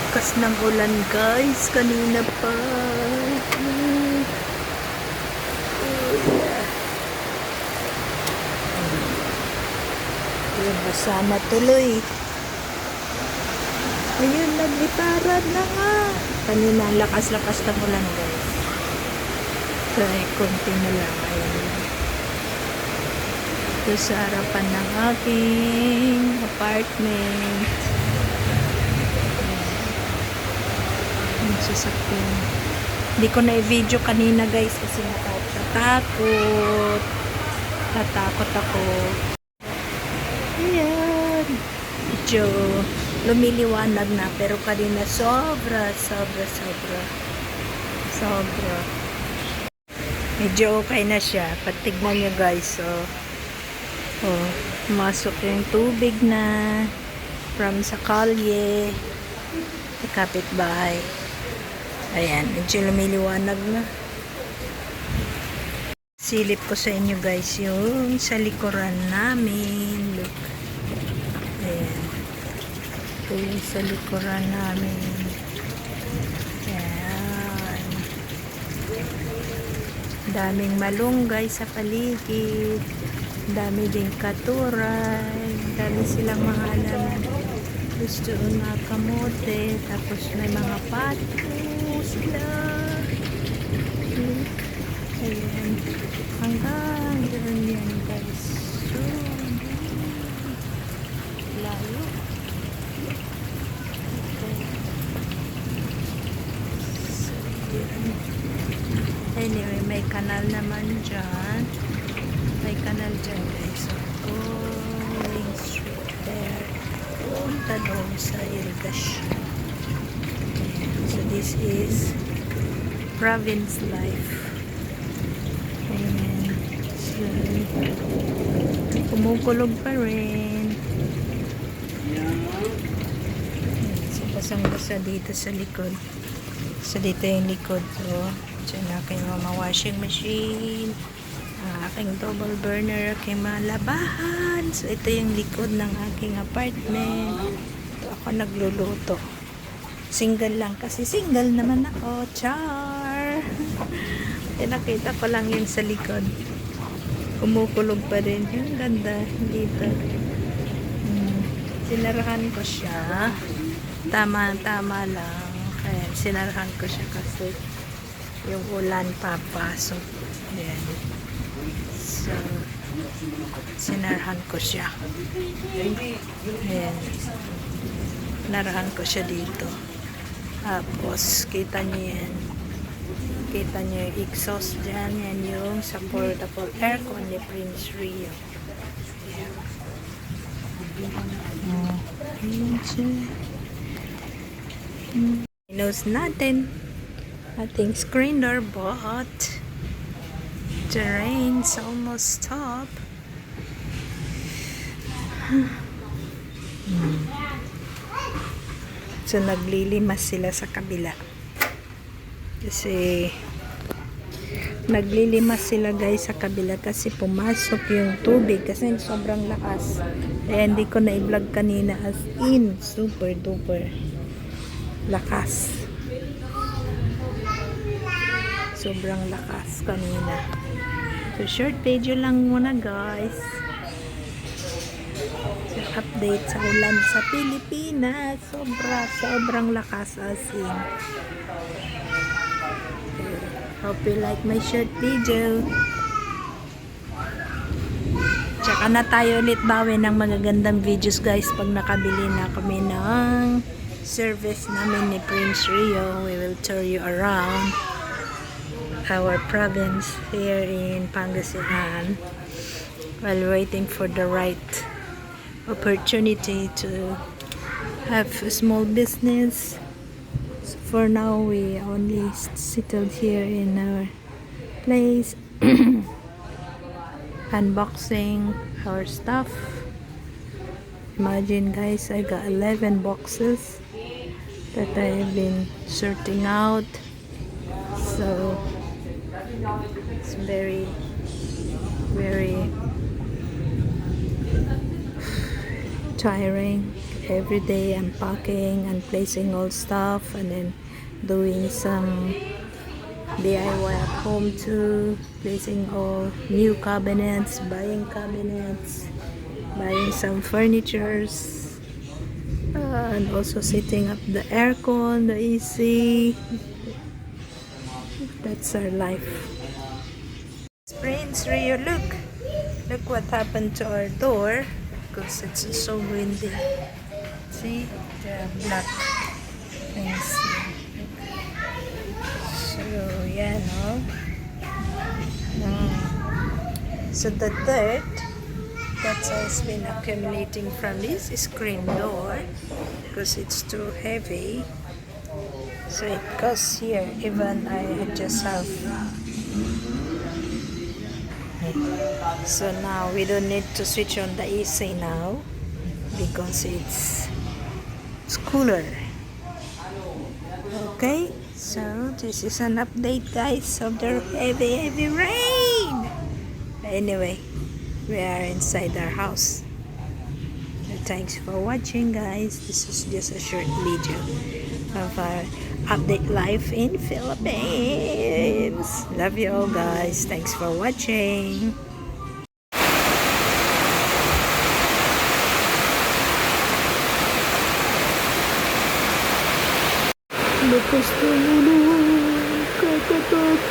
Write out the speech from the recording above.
Lakas ng ulan guys, kanina pa. Ayun, basa na tuloy. Ayun, naglitaran na nga. Kanina, lakas-lakas ng ulan guys. So, konti na lang. Ayun. Ito sa harapan ng aking apartment. Yung sasakyan. Hindi ko na i-video kanina guys kasi natatakot. Natakot ako. Ayan. Medyo lumiliwanag na pero kanina sobra. Medyo okay na siya. Patignan nyo guys. Masok yung tubig na from sa kalye. Sa kapitbahay. Ayan, medyo lumiliwanag na. Silip ko sa inyo guys yung sa likuran namin. Look. Ayan. Ito yung sa likuran namin. Ayan. Daming malunggay sa paligid. Dami din katuray. Dami silang mga halaman. Gusto na kamote. Tapos may mga pato sila. Ayan. Hanggang doon yan guys. So, layo. Anyway, may kanal naman dyan. May kanal dyan guys. So, going straight there. Punta doon sa irrigation. So, this is province life. Ayan. So, kumukulog pa rin. So, basang-basa dito sa likod. So, dito yung likod. So, dyan na aking mga washing machine. Aking double burner, aking mga labahan. So, ito yung likod ng aking apartment. Ito ako nagluluto. Single lang kasi single naman ako. Char! Nakita ko lang yun sa likod. Kumukulog pa rin. Yung ganda dito. Sinarahan ko siya. Tama lang. Kaya sinarahan ko siya kasi yung ulan papasok. Ayan. So, sinarahan ko siya. Ayan. Narahan ko siya dito. Tapos, kita niyo yan. Kita niyo yung exhaust dyan. Yan yung sa portable aircon ni Prince Rio. Ayan. Knows natin. Ating screen door bought. The rain's almost stopped. So, naglilimas sila sa kabila. Kasi, naglilimas sila guys sa kabila kasi pumasok yung tubig kasi sobrang lakas. Kaya hindi ko na i-vlog kanina as in super duper lakas. Sobrang lakas kanina. So, short video lang muna guys. So, update sa ulan sa Pilipinas. Sobrang lakas as in. Hope you like my short video. Tsaka na tayo ulit bawi ng magagandang videos guys pag nakabili na kami ng service namin ni Prince Rio. We will tour you around our province here in Pangasinan while waiting for the right opportunity to have a small business. So for now we only settled here in our place unboxing our stuff. Imagine guys, I got 11 boxes that I have been sorting out. So it's very tiring every day unpacking and placing all stuff, and then doing some DIY at home too, placing all new cabinets, buying some furnitures, and also setting up the aircon, the AC. That's our life. Prince Rio, look what happened to our door because it's so windy. See the black things. So yeah, no. So the dirt that has been accumulating from this screen door because it's too heavy. So it goes here. Even I just have. So now we don't need to switch on the AC now because it's cooler. Okay, so this is an update, guys, of the heavy rain. Anyway, we are inside our house. So thanks for watching, guys. This is just a short video of our update life in Philippines. Love you all, guys. Thanks for watching. Lakas ng ulan, kakatakot.